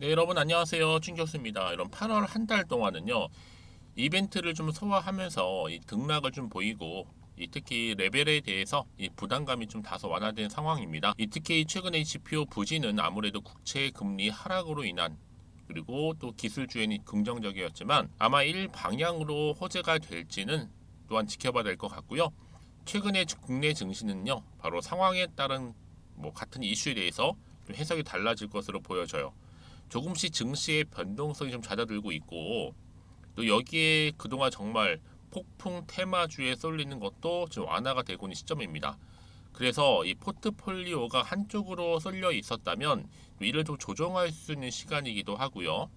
네, 여러분 안녕하세요. 춘교수입니다. 이런 8월 한 달 동안은요, 이벤트를 좀 소화하면서 이 등락을 좀 보이고, 특히 레벨에 대해서 이 부담감이 좀 다소 완화된 상황입니다. 특히 최근에 지표 부진은 아무래도 국채 금리 하락으로 인한, 그리고 또 기술주엔이 긍정적이었지만 아마 일 방향으로 호재가 될지는 또한 지켜봐야 될 것 같고요. 최근에 국내 증시는요, 바로 상황에 따른 같은 이슈에 대해서 좀 해석이 달라질 것으로 보여져요. 조금씩 증시의 변동성이 좀 잦아들고 있고, 또 여기에 그동안 정말 폭풍 테마주에 쏠리는 것도 좀 완화가 되고 있는 시점입니다. 그래서 이 포트폴리오가 한쪽으로 쏠려 있었다면 이를 좀 조정할 수 있는 시간이기도 하고요.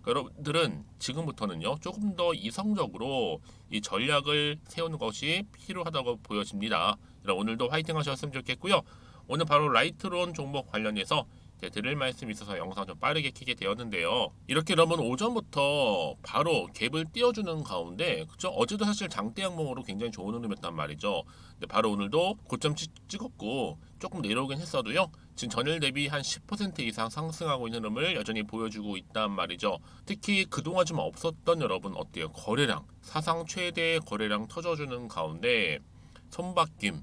여러분들은 지금부터는요, 조금 더 이성적으로 이 전략을 세우는 것이 필요하다고 보여집니다. 오늘도 화이팅 하셨으면 좋겠고요. 오늘 바로 라이트론 종목 관련해서 드릴 말씀이 있어서 영상 좀 빠르게 켜게 되었는데요. 이렇게 여러분 오전부터 바로 갭을 띄워주는 가운데, 그쵸? 어제도 사실 장대 양봉으로 굉장히 좋은 흐름이었단 말이죠. 근데 바로 오늘도 고점 찍었고 조금 내려오긴 했어도요, 지금 전일 대비 한 10% 이상 상승하고 있는 흐름을 여전히 보여주고 있단 말이죠. 특히 그동안 좀 없었던 여러분 어때요? 거래량, 사상 최대 거래량 터져주는 가운데 손바뀜.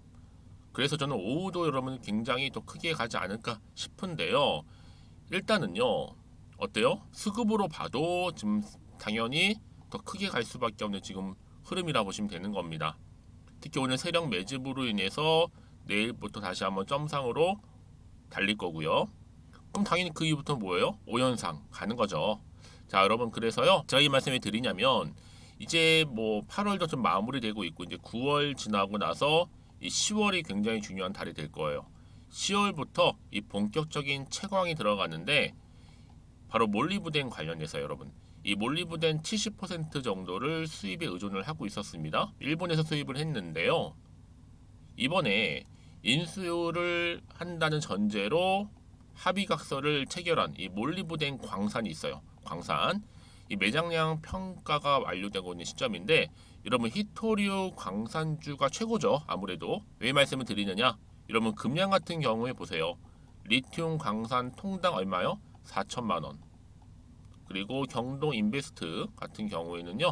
그래서 저는 오후도 여러분 굉장히 더 크게 가지 않을까 싶은데요. 일단은요, 어때요? 수급으로 봐도 지금 당연히 더 크게 갈 수밖에 없는 지금 흐름이라 보시면 되는 겁니다. 특히 오늘 세력 매집으로 인해서 내일부터 다시 한번 점상으로 달릴 거고요. 그럼 당연히 그 이후부터 뭐예요? 5연상 가는 거죠. 자, 여러분, 그래서요, 제가 이 말씀을 드리냐면 이제 8월도 좀 마무리되고 있고, 이제 9월 지나고 나서 이 10월이 굉장히 중요한 달이 될 거예요. 10월부터 이 본격적인 채광이 들어가는데, 바로 몰리브덴 관련해서 여러분, 이 몰리브덴 70% 정도를 수입에 의존을 하고 있었습니다. 일본에서 수입을 했는데요, 이번에 인수를 한다는 전제로 합의각서를 체결한 이 몰리브덴 광산이 있어요. 광산. 이 매장량 평가가 완료되고 있는 시점인데, 여러분 히토류 광산주가 최고죠. 아무래도 왜 말씀을 드리느냐? 여러분 금양 같은 경우에 보세요. 리튬 광산 통당 얼마요? 4천만 원. 그리고 경동 인베스트 같은 경우에는요,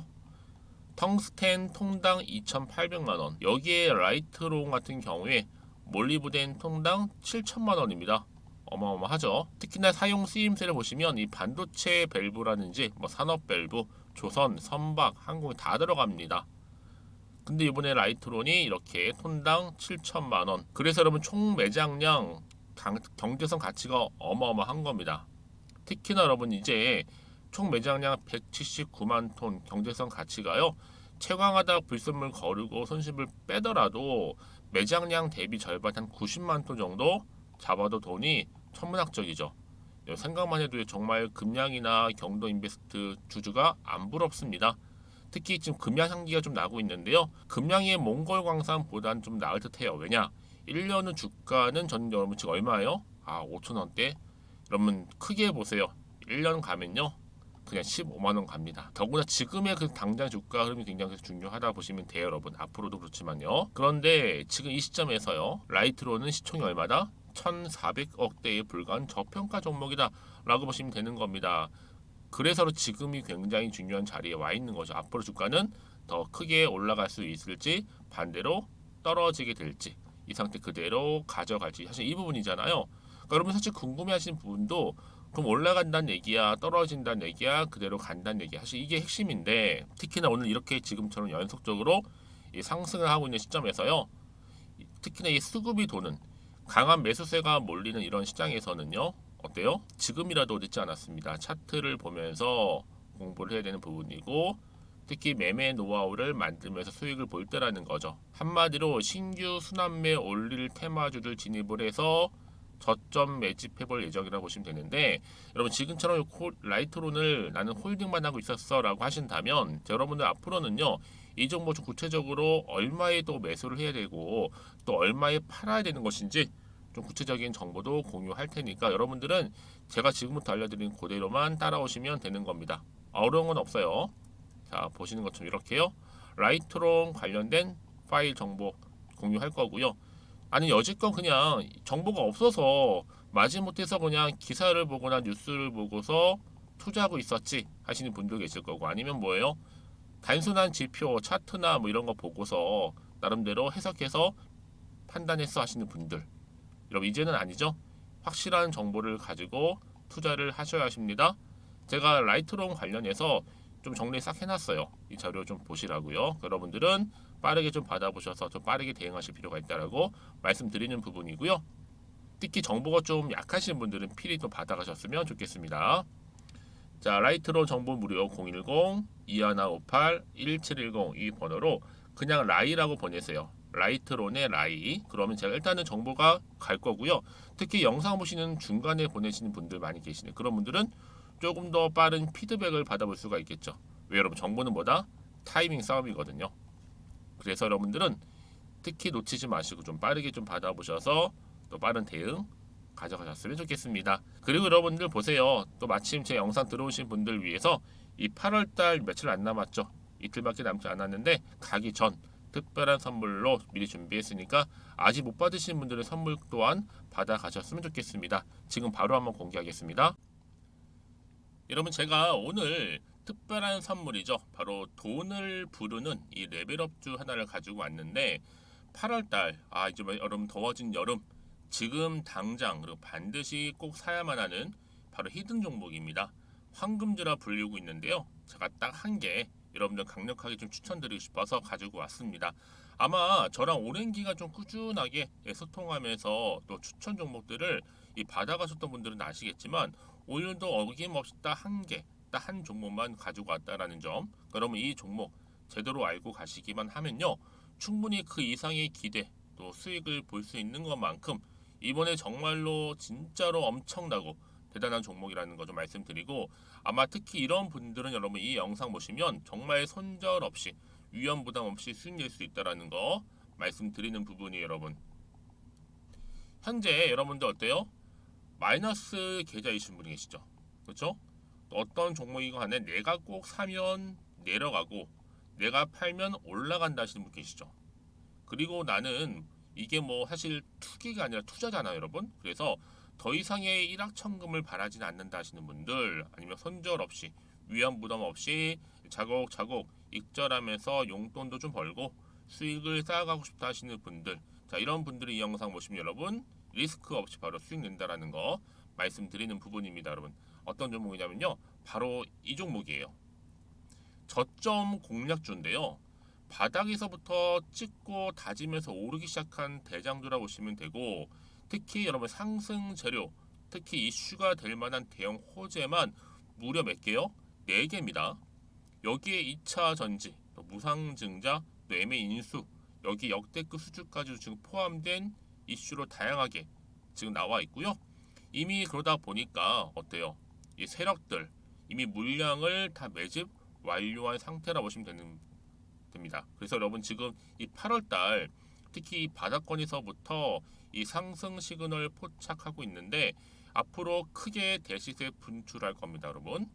텅스텐 통당 2,800만 원. 여기에 라이트론 같은 경우에 몰리브덴 통당 7천만 원입니다. 어마어마하죠. 특히나 사용 쓰임새를 보시면 이 반도체 밸브라든지 산업 밸브, 조선, 선박, 항공이 다 들어갑니다. 근데 이번에 라이트론이 이렇게 톤당 7천만 원. 그래서 여러분 총 매장량 경제성 가치가 어마어마한 겁니다. 특히나 여러분 이제 총 매장량 179만 톤 경제성 가치가요, 채광하다 불순물 거르고 손실을 빼더라도 매장량 대비 절반 한 90만 톤 정도 잡아도 돈이 천문학적이죠. 생각만 해도 정말 금양이나 경도 인베스트 주주가 안 부럽습니다. 특히 지금 금양 향기가 좀 나고 있는데요, 금양의 몽골 광산보다는 좀 나을 듯해요. 왜냐? 1년 후 주가는 전 여러분 지금 얼마예요? 5천원대. 여러분 크게 보세요. 1년 가면요, 그냥 15만 원 갑니다. 더구나 지금의 그 당장 주가 흐름이 굉장히 중요하다 보시면 돼요, 여러분. 앞으로도 그렇지만요. 그런데 지금 이 시점에서요, 라이트로는 시총이 얼마다? 1,400억대에 불과한 저평가 종목이다 라고 보시면 되는 겁니다. 그래서 지금이 굉장히 중요한 자리에 와 있는 거죠. 앞으로 주가는 더 크게 올라갈 수 있을지, 반대로 떨어지게 될지, 이 상태 그대로 가져갈지, 사실 이 부분이잖아요. 그러니까 여러분 사실 궁금해하시는 부분도, 그럼 올라간다는 얘기야, 떨어진다는 얘기야, 그대로 간다는 얘기야, 사실 이게 핵심인데, 특히나 오늘 이렇게 지금처럼 연속적으로 이 상승을 하고 있는 시점에서요, 특히나 이 수급이 도는 강한 매수세가 몰리는 이런 시장에서는요, 어때요? 지금이라도 늦지 않았습니다. 차트를 보면서 공부를 해야 되는 부분이고, 특히 매매 노하우를 만들면서 수익을 볼 때라는 거죠. 한마디로 신규 순환매 올릴 테마주를 진입을 해서 저점 매집해 볼 예정이라고 보시면 되는데, 여러분 지금처럼 라이트론을 나는 홀딩만 하고 있었어 라고 하신다면, 여러분들 앞으로는요, 이 종목 좀 구체적으로 얼마에 또 매수를 해야 되고 또 얼마에 팔아야 되는 것인지 좀 구체적인 정보도 공유할 테니까, 여러분들은 제가 지금부터 알려드린 그대로만 따라오시면 되는 겁니다. 어려운 건 없어요. 자, 보시는 것처럼 이렇게요, 라이트론 관련된 파일 정보 공유할 거고요. 아니 여지껏 그냥 정보가 없어서 마지못해서 그냥 기사를 보거나 뉴스를 보고서 투자하고 있었지 하시는 분도 계실 거고, 아니면 뭐예요? 단순한 지표, 차트나 뭐 이런 거 보고서 나름대로 해석해서 판단했어 하시는 분들, 여러분 이제는 아니죠. 확실한 정보를 가지고 투자를 하셔야 하십니다. 제가 라이트론 관련해서 좀 정리 싹 해놨어요. 이 자료 좀 보시라고요. 여러분들은 빠르게 좀 받아보셔서 좀 빠르게 대응하실 필요가 있다라고 말씀드리는 부분이고요. 특히 정보가 좀 약하신 분들은 필히 또 받아가셨으면 좋겠습니다. 자, 라이트론 정보 무료 010-2158-1710 이 번호로 그냥 라이라고 보내세요. 라이트론의 라이. 그러면 제가 일단은 정보가 갈 거고요. 특히 영상 보시는 중간에 보내시는 분들 많이 계시네. 그런 분들은 조금 더 빠른 피드백을 받아볼 수가 있겠죠. 왜 여러분, 정보는 뭐다? 타이밍 싸움이거든요. 그래서 여러분들은 특히 놓치지 마시고 좀 빠르게 좀 받아보셔서 또 빠른 대응 가져가셨으면 좋겠습니다. 그리고 여러분들 보세요. 또 마침 제 영상 들어오신 분들 위해서 이 8월달 며칠 안 남았죠. 이틀밖에 남지 않았는데 가기 전 특별한 선물로 미리 준비했으니까 아직 못 받으신 분들은 선물 또한 받아가셨으면 좋겠습니다. 지금 바로 한번 공개하겠습니다. 여러분, 제가 오늘 특별한 선물이죠. 바로 돈을 부르는 이 레벨업주 하나를 가지고 왔는데, 8월달, 이제 여러분 더워진 여름, 지금 당장 그리고 반드시 꼭 사야만 하는 바로 히든 종목입니다. 황금주라 불리고 있는데요. 제가 딱 한 개 여러분들 강력하게 좀 추천드리고 싶어서 가지고 왔습니다. 아마 저랑 오랜 기간 좀 꾸준하게 소통하면서 또 추천 종목들을 받아가셨던 분들은 아시겠지만, 오늘도 어김없이 딱 한 개, 딱 한 종목만 가지고 왔다라는 점. 그러면 이 종목 제대로 알고 가시기만 하면요, 충분히 그 이상의 기대 또 수익을 볼 수 있는 것만큼 이번에 정말로 진짜로 엄청나고 대단한 종목이라는 거 좀 말씀드리고, 아마 특히 이런 분들은 여러분 이 영상 보시면 정말 손절 없이 위험 부담 없이 수익 낼 수 있다라는 거 말씀드리는 부분이, 여러분 현재 여러분들 어때요? 마이너스 계좌이신 분이 계시죠? 그렇죠? 어떤 종목이건 간에 내가 꼭 사면 내려가고 내가 팔면 올라간다 하시는 분 계시죠? 그리고 나는 이게 뭐 사실 투기가 아니라 투자잖아요, 여러분. 그래서 더 이상의 일확천금을 바라진 않는다 하시는 분들, 아니면 손절 없이 위험 부담 없이 자곡자곡 익절하면서 용돈도 좀 벌고 수익을 쌓아가고 싶다 하시는 분들, 자, 이런 분들이 이 영상 보시면 여러분 리스크 없이 바로 수익 낸다라는 거 말씀드리는 부분입니다, 여러분. 어떤 종목이냐면요, 바로 이 종목이에요. 저점 공략주인데요. 바닥에서부터 찍고 다지면서 오르기 시작한 대장주라 보시면 되고, 특히 여러분 상승 재료, 특히 이슈가 될 만한 대형 호재만 무려 몇 개요? 4개입니다. 여기에 2차 전지, 또 무상증자, 또 매매 인수, 여기 역대급 수주까지 지금 포함된 이슈로 다양하게 지금 나와 있고요. 이미 그러다 보니까 어때요? 이 세력들 이미 물량을 다 매집 완료한 상태라 보시면 됩니다. 그래서 여러분 지금 이 8월달 특히 이 바닥권에서부터 이 상승 시그널 포착하고 있는데, 앞으로 크게 대시세 분출할 겁니다, 여러분.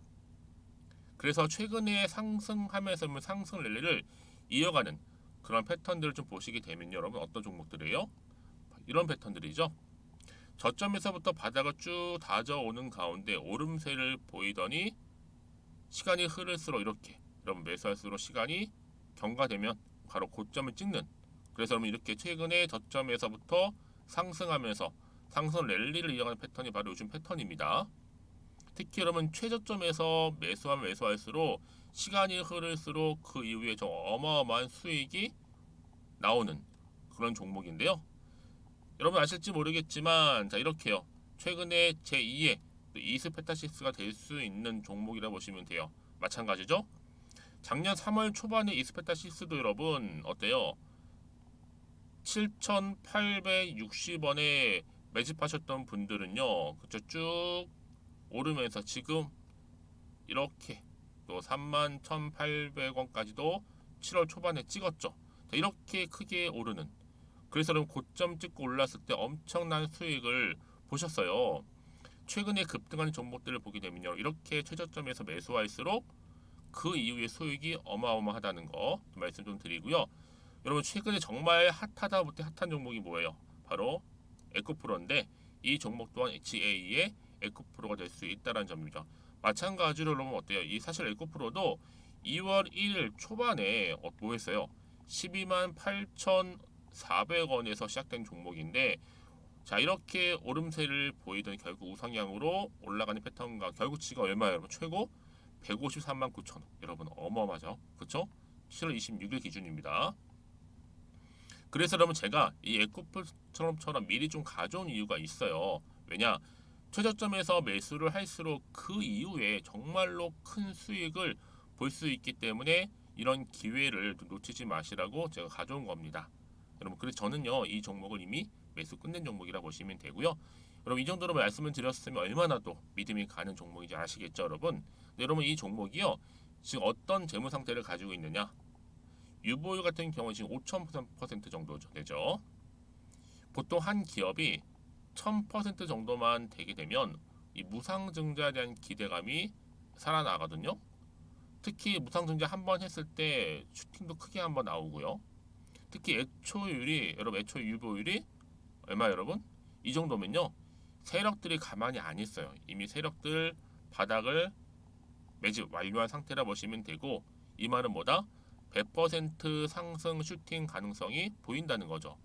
그래서 최근에 상승하면서 상승 랠리를 이어가는 그런 패턴들을 좀 보시게 되면 여러분 어떤 종목들이에요? 이런 패턴들이죠. 저점에서부터 바닥을 쭉 다져오는 가운데 오름세를 보이더니 시간이 흐를수록 이렇게 여러분 매수할수록 시간이 경과되면 바로 고점을 찍는, 그래서 여러분 이렇게 최근에 저점에서부터 상승하면서 상승 랠리를 이어가는 패턴이 바로 요즘 패턴입니다. 특히 여러분 최저점에서 매수하면 매수할수록 시간이 흐를수록 그 이후에 좀 어마어마한 수익이 나오는 그런 종목인데요. 여러분 아실지 모르겠지만, 자, 이렇게요. 최근에 제2의 이스페타시스가 될 수 있는 종목이라 보시면 돼요. 마찬가지죠. 작년 3월 초반에 이스페타시스도 여러분 어때요? 7,860원에 매집하셨던 분들은요, 그쵸, 쭉 오르면서 지금 이렇게 또 31,800원까지도 7월 초반에 찍었죠. 이렇게 크게 오르는, 그래서 여러분 고점 찍고 올랐을 때 엄청난 수익을 보셨어요. 최근에 급등하는 종목들을 보게 되면요, 이렇게 최저점에서 매수할수록 그 이후에 수익이 어마어마하다는 거 말씀 좀 드리고요. 여러분 최근에 정말 핫하다 못해 핫한 종목이 뭐예요? 바로 에코프로인데 이 종목 또한 HA의 에코프로가 될 수 있다는 점이죠. 마찬가지로 보면 어때요? 이 사실 에코프로도 2월 1일 초반에 뭐 했어요? 12만 8,400원에서 시작된 종목인데 자 이렇게 오름세를 보이던 결국 우상향으로 올라가는 패턴과 결국 지가 얼마예요 여러분? 최고 153만 9천 원. 여러분 어마어마하죠? 그쵸? 7월 26일 기준입니다. 그래서 여러분 제가 이 에코프처럼 미리 좀 가져온 이유가 있어요. 왜냐? 최저점에서 매수를 할수록 그 이후에 정말로 큰 수익을 볼 수 있기 때문에 이런 기회를 놓치지 마시라고 제가 가져온 겁니다. 여러분 그래서 저는요 이 종목을 이미 매수 끝낸 종목이라 보시면 되고요. 여러분 이 정도로 말씀을 드렸으면 얼마나 또 믿음이 가는 종목인지 아시겠죠 여러분? 근데 여러분 이 종목이요 지금 어떤 재무 상태를 가지고 있느냐? 유보율 같은 경우 지금 5,000% 정도 되죠. 보통 한 기업이 1000% 정도만 되게 되면 이 무상증자에 대한 기대감이 살아나거든요. 특히 무상증자 한 번 했을 때 슈팅도 크게 한번 나오고요. 특히 애초율이 여러분 애초 유보율이 얼마 여러분? 이 정도면요. 세력들이 가만히 안 있어요. 이미 세력들 바닥을 매집 완료한 상태라 보시면 되고 이 말은 뭐다? 100% 상승 슈팅 가능성이 보인다는 거죠.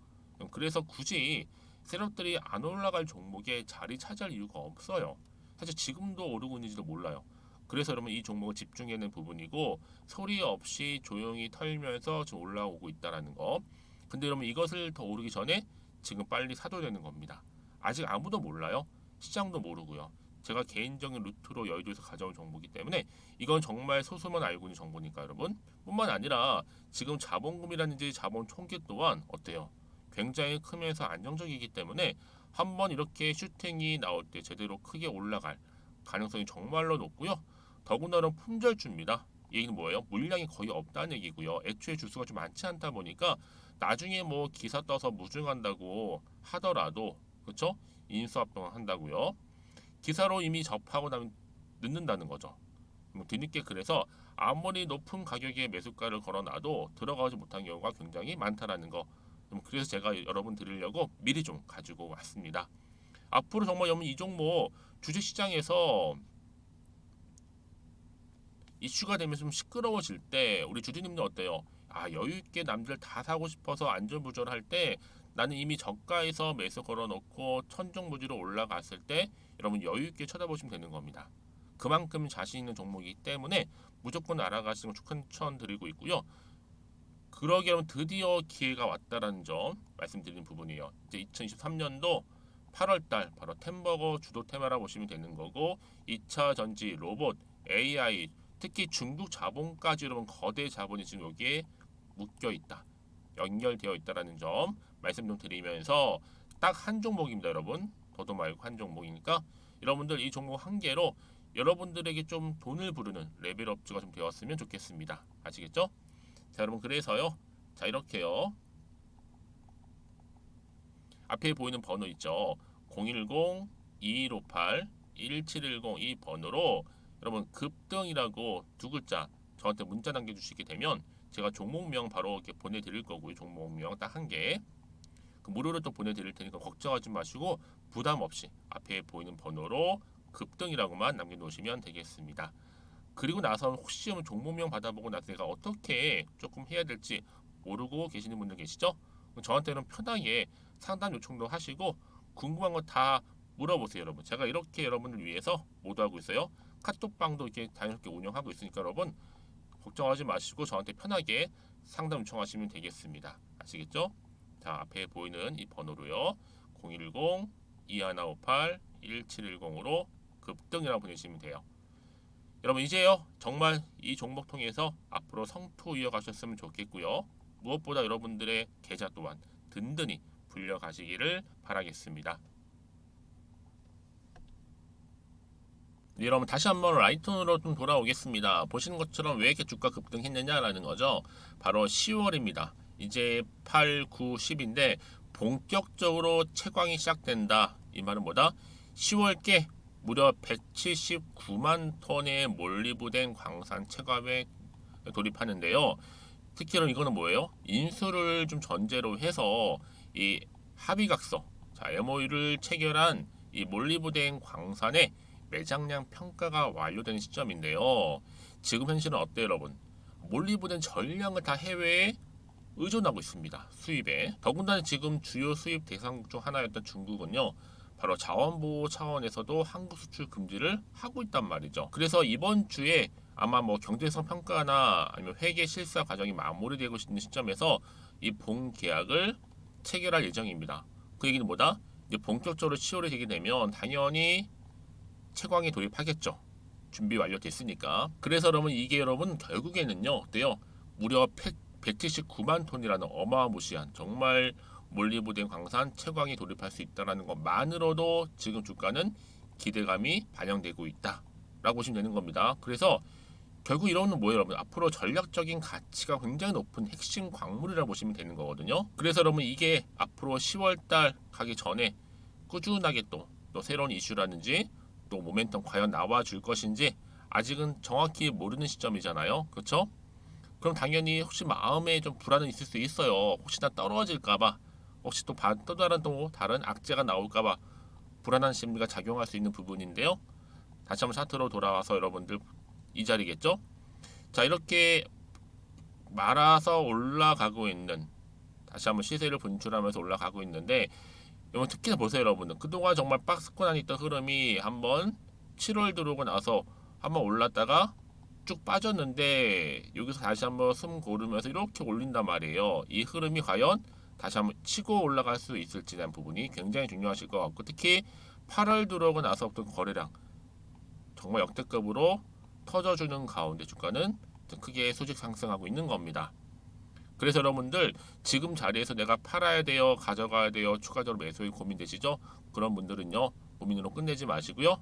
그래서 굳이 세력들이 안 올라갈 종목에 자리 차지할 이유가 없어요. 사실 지금도 오르고 있는지도 몰라요. 그래서 여러분 이 종목을 집중해야 하는 부분이고 소리 없이 조용히 털면서 지금 올라오고 있다는 거. 근데 여러분 이것을 더 오르기 전에 지금 빨리 사둬야 되는 겁니다. 아직 아무도 몰라요. 시장도 모르고요. 제가 개인적인 루트로 여의도에서 가져온 정보이기 때문에 이건 정말 소수만 알고 있는 정보니까 여러분 뿐만 아니라 지금 자본금이라든지 자본 총계 또한 어때요? 굉장히 크면서 안정적이기 때문에 한번 이렇게 슈팅이 나올 때 제대로 크게 올라갈 가능성이 정말로 높고요. 더군다나 품절주입니다. 이 얘기는 뭐예요? 물량이 거의 없다는 얘기고요. 애초에 주수가 좀 많지 않다 보니까 나중에 뭐 기사 떠서 무증한다고 하더라도 그렇죠? 인수합병 한다고요. 기사로 이미 접하고 나면 늦는다는 거죠. 뒤늦게 그래서 아무리 높은 가격에 매수가를 걸어놔도 들어가지 못한 경우가 굉장히 많다라는 거. 그래서 제가 여러분 드리려고 미리 좀 가지고 왔습니다. 앞으로 정말 여러분 이 종목 주식시장에서 이슈가 되면 좀 시끄러워질 때 우리 주주님들 어때요? 아 여유 있게 남들 다 사고 싶어서 안전부절할 때 나는 이미 저가에서 매수 걸어놓고 천정부지로 올라갔을 때 여러분 여유 있게 쳐다보시면 되는 겁니다. 그만큼 자신 있는 종목이기 때문에 무조건 알아가시는 걸 추천드리고 있고요. 그러기 여러분 드디어 기회가 왔다라는 점 말씀드리는 부분이에요. 이제 2023년도 8월달 바로 템버거 주도 테마라 보시면 되는 거고 2차 전지, 로봇, AI 특히 중국 자본까지 여러분 거대 자본이 지금 여기에 묶여 있다. 연결되어 있다라는 점 말씀 좀 드리면서 딱 한 종목입니다, 여러분. 더도 말고 한 종목이니까 여러분들 이 종목 한 개로 여러분들에게 좀 돈을 부르는 레벨업주가 좀 되었으면 좋겠습니다. 아시겠죠? 자, 여러분 그래서요. 자, 이렇게요. 앞에 보이는 번호 있죠. 010-2158-1710 이 번호로 여러분 급등이라고 두 글자 저한테 문자 남겨주시게 되면 제가 종목명 바로 이렇게 보내드릴 거고요. 종목명 딱 한 개. 그 무료로 또 보내드릴 테니까 걱정하지 마시고 부담 없이 앞에 보이는 번호로 급등이라고만 남겨놓으시면 되겠습니다. 그리고 나서 혹시 종목명 받아보고 나서 내가 어떻게 조금 해야 될지 모르고 계시는 분들 계시죠? 저한테는 편하게 상담 요청도 하시고 궁금한 거 다 물어보세요, 여러분. 제가 이렇게 여러분을 위해서 모두하고 있어요. 카톡방도 이렇게 자연스럽게 운영하고 있으니까 여러분 걱정하지 마시고 저한테 편하게 상담 요청하시면 되겠습니다. 아시겠죠? 자, 앞에 보이는 이 번호로요. 010-2158-1710으로 급등이라고 보내시면 돼요. 여러분 이제요 정말 이 종목 통해서 앞으로 성투 이어가셨으면 좋겠고요. 무엇보다 여러분들의 계좌 또한 든든히 불려가시기를 바라겠습니다. 네, 여러분 다시 한번 라이톤으로 좀 돌아오겠습니다. 보시는 것처럼 왜 이렇게 주가 급등했느냐라는 거죠. 바로 10월입니다. 이제 8, 9, 10인데 본격적으로 채광이 시작된다. 이 말은 뭐다? 10월께 무려 179만 톤의 몰리브된 광산 채광에 돌입하는데요. 특히 이거는 뭐예요? 인수를 좀 전제로 해서 이 합의각서, 자 MOU를 체결한 이 몰리브덴 광산의 매장량 평가가 완료된 시점인데요. 지금 현실은 어때요, 여러분? 몰리브덴 전량을 다 해외에 의존하고 있습니다. 수입에. 더군다나 지금 주요 수입 대상국 중 하나였던 중국은요. 바로 자원보호 차원에서도 한국 수출 금지를 하고 있단 말이죠. 그래서 이번 주에 아마 뭐 경제성 평가나 아니면 회계 실사 과정이 마무리되고 있는 시점에서 이 본 계약을 체결할 예정입니다. 그 얘기는 뭐다? 이제 본격적으로 10월이 되게 되면 당연히 채광에 돌입하겠죠. 준비 완료됐으니까. 그래서 여러분 이게 여러분 결국에는요. 어때요? 무려 179만 톤이라는 어마무시한 정말 몰리브덴 광산 채광이 돌입할 수 있다는 것만으로도 지금 주가는 기대감이 반영되고 있다라고 보시면 되는 겁니다. 그래서 결국 이론은 뭐예요, 여러분? 앞으로 전략적인 가치가 굉장히 높은 핵심 광물이라고 보시면 되는 거거든요. 그래서 여러분 이게 앞으로 10월달 가기 전에 꾸준하게 또 새로운 이슈라든지 또 모멘텀 과연 나와줄 것인지 아직은 정확히 모르는 시점이잖아요. 그렇죠? 그럼 당연히 혹시 마음에 좀 불안은 있을 수 있어요. 혹시나 떨어질까봐, 혹시 또 다른 악재가 나올까봐 불안한 심리가 작용할 수 있는 부분인데요. 다시 한번 차트로 돌아와서 여러분들 이 자리겠죠? 자, 이렇게 말아서 올라가고 있는, 다시 한번 시세를 분출하면서 올라가고 있는데, 여러분 특히 보세요, 여러분은 그동안 정말 박스권 있던 흐름이 한번 7월 들어오고 나서 한번 올랐다가 쭉 빠졌는데 여기서 다시 한번 숨 고르면서 이렇게 올린단 말이에요. 이 흐름이 과연 다시 한번 치고 올라갈 수 있을지 대한 부분이 굉장히 중요하실 것 같고, 특히 8월 들어오고 나서부터 거래량 정말 역대급으로 터져주는 가운데 주가는 크게 수직 상승하고 있는 겁니다. 그래서 여러분들 지금 자리에서 내가 팔아야 돼요, 가져가야 돼요, 추가적으로 매수에 고민되시죠? 그런 분들은요, 고민으로 끝내지 마시고요.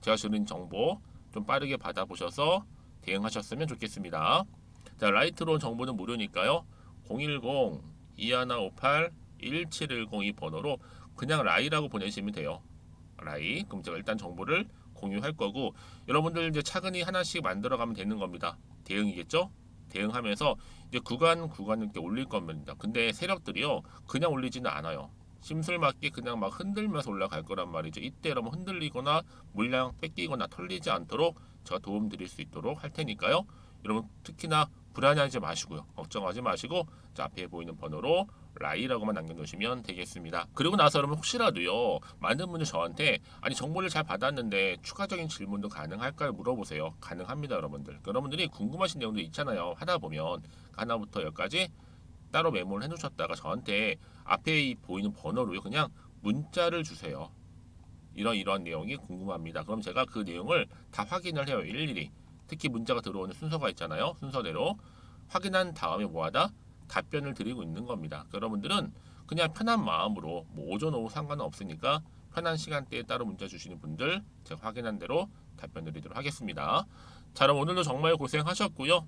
제가 주는 정보 좀 빠르게 받아보셔서 대응하셨으면 좋겠습니다. 자, 라이트론 정보는 무료니까요. 010-2158-1710 이 번호로 그냥 라이라고 보내시면 돼요. 라이. 그럼 제가 일단 정보를 공유할 거고, 여러분들 이제 차근히 하나씩 만들어 가면 되는 겁니다. 대응이겠죠? 대응하면서 이제 구간 이렇게 올릴 겁니다. 근데 세력들이요, 그냥 올리지는 않아요. 심술맞게 그냥 막 흔들면서 올라갈 거란 말이죠. 이때 여러분 흔들리거나 물량 뺏기거나 털리지 않도록 제가 도움 드릴 수 있도록 할 테니까요. 여러분 특히나 불안해하지 마시고요. 걱정하지 마시고 자, 앞에 보이는 번호로 라이라고만 남겨놓으시면 되겠습니다. 그리고 나서 여러분 혹시라도요, 많은 분들 저한테 아니 정보를 잘 받았는데 추가적인 질문도 가능할까요? 물어보세요. 가능합니다, 여러분들. 여러분들이 궁금하신 내용도 있잖아요. 하다 보면 하나부터 열까지 따로 메모를 해놓으셨다가 저한테 앞에 보이는 번호로요, 그냥 문자를 주세요. 이러한 내용이 궁금합니다. 그럼 제가 그 내용을 다 확인을 해요, 일일이. 특히 문자가 들어오는 순서가 있잖아요. 순서대로 확인한 다음에 뭐하다? 답변을 드리고 있는 겁니다. 여러분들은 그냥 편한 마음으로 뭐 오전 오후 상관은 없으니까 편한 시간대에 따로 문자 주시는 분들 제가 확인한 대로 답변 드리도록 하겠습니다. 자, 그럼 오늘도 정말 고생하셨고요.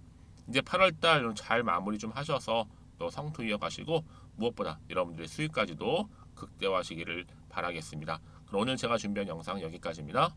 이제 8월달 잘 마무리 좀 하셔서 또 성투 이어가시고 무엇보다 여러분들의 수익까지도 극대화하시기를 바라겠습니다. 그럼 오늘 제가 준비한 영상 여기까지입니다.